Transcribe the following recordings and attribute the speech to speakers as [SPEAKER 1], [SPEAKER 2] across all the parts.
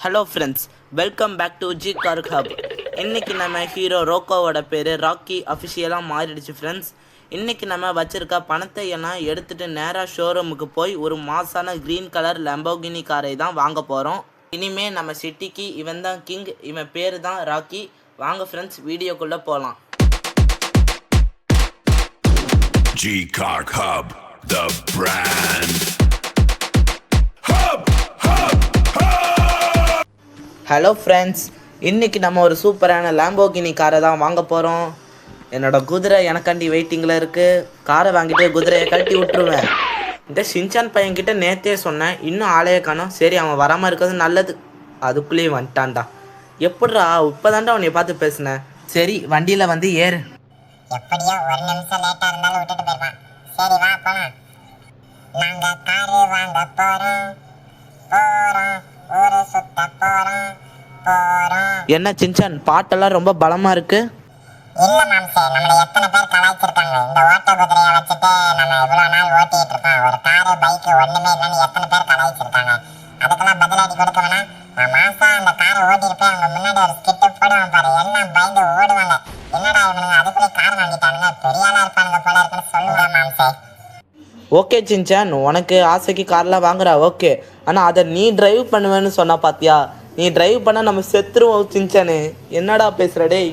[SPEAKER 1] Hello friends, welcome back to G car hub. இன்றைக்கி நம்ம hero ரோக்கோவோட பேர் ராக்கி அஃபிஷியலாக மாறிடுச்சு ஃப்ரெண்ட்ஸ். இன்றைக்கி நம்ம வச்சுருக்க பணத்தை எல்லாம் எடுத்துகிட்டு நேராக ஷோரூமுக்கு போய் ஒரு மாசான க்ரீன் கலர் லம்போகினி காரை தான் வாங்க போகிறோம். இனிமேல் நம்ம சிட்டிக்கு இவன் தான் கிங், இவன் பேர் தான் ராக்கி. வாங்க ஃப்ரெண்ட்ஸ், வீடியோக்குள்ளே போகலாம்.
[SPEAKER 2] G Car Hub, the brand.
[SPEAKER 1] Hello friends, இன்றைக்கி நம்ம ஒரு சூப்பரான லாம்போகினி காரை தான் வாங்க போகிறோம். என்னோடய குதிரை எனக்காண்டி வெயிட்டிங்கில் இருக்குது. காரை வாங்கிட்டு குதிரையை கழட்டி விட்டுருவேன். இந்த ஷின்சான் பையன்கிட்ட நேற்றே சொன்னேன், இன்னும் ஆளையே காணோம். சரி, அவன் வராமல் இருக்கிறது நல்லது. அதுக்குள்ளேயே வந்துட்டான்டா. எப்படிரா இப்போ தாண்டா உன்னை பார்த்து பேசுனேன். சரி, வண்டியில் வந்து ஏறு.
[SPEAKER 3] எப்படியோ ஒரு நிமிஷம் லேட்டா இருந்தாலும் விட்டுட்டு போயிருவான். சரி வா போலாம். நாங்க காரு வாங்க போறோம் ஊரு சுத்த போறோம்.
[SPEAKER 1] என்ன சின்சான், பாட்டெல்லாம் ரொம்ப பலமா இருக்கு.
[SPEAKER 3] இல்ல மாம்சே, நம்மள எத்தனை பேர் கலாய்ச்சிருக்காங்க. இந்த ஓட்ட குதிரையை வச்சுட்டு நம்ம இவ்வளவு நாள் ஓட்டிட்டு இருக்கோம். ஒரு காரு பைக் ஒண்ணுமே இல்லைன்னு எத்தனை பேர் கலாய்ச்சிருக்காங்க. அதுக்கெல்லாம் பதிலடி கொடுக்க வேணா. நான் மாசா அந்த காரை ஓட்டிருப்பேன். அவங்க முன்னாடி ஒரு ஸ்கிட்டு போடுவான் பாரு, எல்லாம் பயந்து ஓடுவாங்க. என்னடா இவனுங்க அதுக்குள்ளே கார் வாங்கிட்டானுங்க, பெரிய ஆளா இருப்பானுங்க போல இருக்குன்னு சொல்லுவேன் மாம்சே.
[SPEAKER 1] ஓகே சின்சான், உனக்கு ஆசைக்கு கார்லாம் வாங்குறா ஓகே. ஆனால் அதை நீ டிரைவ் பண்ணுவேன்னு சொன்னா பாத்தியா? நீ டிரைவ் பண்ண நம்ம செத்துருவோம் சின்சானு. என்னடா பேசுற டேய்?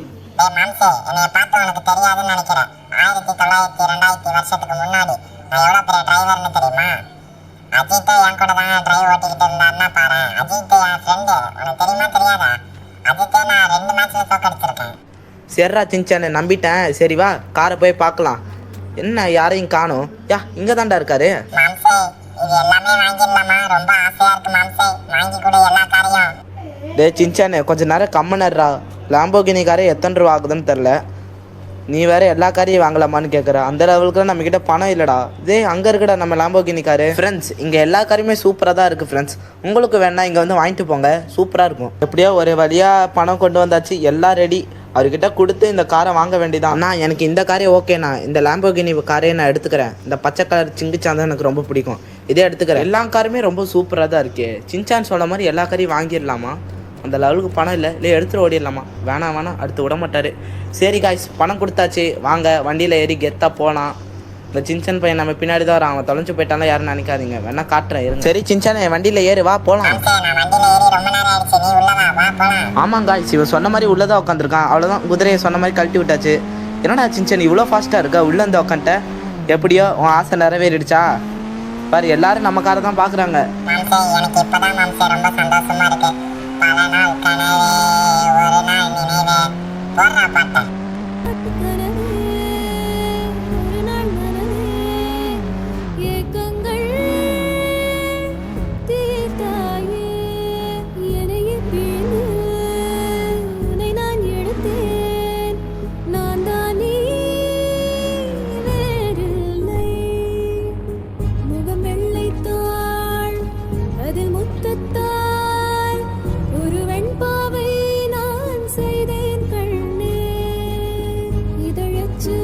[SPEAKER 3] மாம்சே, என்னைய பார்த்து உனக்கு தெரியாதுன்னு நினைக்கிறேன். 1900 2000 வருஷத்துக்கு முன்னாடி நான் எவ்வளோ பெரிய டிரைவர்னு தெரியுமா? அஜித்தை என் கூட தான் டிரைவ் ஓட்டிக்கிட்டு இருந்தாருன்னா பாரு. அஜித் என் ஃப்ரெண்டு, உனக்கு தெரியுமா தெரியாதா? அஜித்தே நான் 2 மேட்ச்ல தோக்கடிச்சிருக்கேன்.
[SPEAKER 1] சரிடா சின்சானு, நம்பிட்டேன். சரி வா, காரை போய் பார்க்கலாம். என்ன யாரையும் காணும்? யா, இங்கே தாண்டா இருக்காரு.
[SPEAKER 3] மாம்சே, இது எல்லாமே வாங்கிடலாமா? ரொம்ப ஆசையா இருக்கு மாம்சே, வாங்கி கூட எல்லா காரையும்.
[SPEAKER 1] டே சின்சானு, கொஞ்சம் நேரம் கம்மனர்ரா. லாம்போகினி காரை எத்தனை ரூபா ஆகுதுன்னு தெரில. நீ வேற எல்லா காரையும் வாங்கலாமான்னு கேட்குற. அந்த லெவலுக்கு நம்மக்கிட்ட பணம் இல்லைடா. இதே அங்கே இருக்குடா நம்ம லாம்போகினி காரு. ஃப்ரெண்ட்ஸ், இங்கே எல்லா காரையுமே சூப்பராக தான் இருக்குது ஃப்ரெண்ட்ஸ். உங்களுக்கு வேணா இங்கே வந்து வாங்கிட்டு போங்க, சூப்பராக இருக்கும். எப்படியோ ஒரு வழியாக பணம் கொண்டு வந்தாச்சு, எல்லாம் ரெடி. அவர்கிட்ட கொடுத்து இந்த காரை வாங்க வேண்டியதான். அண்ணா, எனக்கு இந்த காரே ஓகேண்ணா. இந்த லாம்போகினி காரையை நான் எடுத்துக்கிறேன். இந்த பச்சை கலர் சிங்கிச்சான் தான் எனக்கு ரொம்ப பிடிக்கும். இதே எடுத்துக்கிறேன். எல்லா காருமே ரொம்ப சூப்பராக தான் இருக்கே. சின்சான் சொல்ல மாதிரி எல்லா காரையும் வாங்கிடலாமா? அந்த லெவலுக்கு பணம் இல்லை எடுத்துகிட்டு ஓடிடலாமா? வேணாம், அடுத்து விட மாட்டார். சரி காய்ஸ், பணம் கொடுத்தாச்சு, வாங்க வண்டியில் ஏறி கெத்தாக போகலாம். இந்த சின்சான் பையன் நம்ம பின்னாடி தான் வரான். அவன் தொலைஞ்சு போயிட்டாலும் யாரும் நினைக்காதீங்க, வேணா காட்டுறேன் இருங்க. சரி சின்சான், வண்டியில் ஏறு, வா போகலாம். ஆமாம் காய்ஸ், இவன் சொன்ன மாதிரி உள்ளதான் உட்காந்துருக்கான். அவ்வளோதான், குதிரையை சொன்ன மாதிரி கழட்டி விட்டாச்சு. என்னடா சின்சான் இவ்வளோ ஃபாஸ்ட்டாக இருக்கா? உள்ளே வந்து உட்காந்துட்ட. எப்படியோ உன் ஆசை நிறைவேறிடுச்சா பாரு. எல்லாரும் நம்ம காரை தான் பார்க்குறாங்க.
[SPEAKER 4] ஒரு வெண்பாவை நான் செய்தேன் கண்ணே, இதழச்சு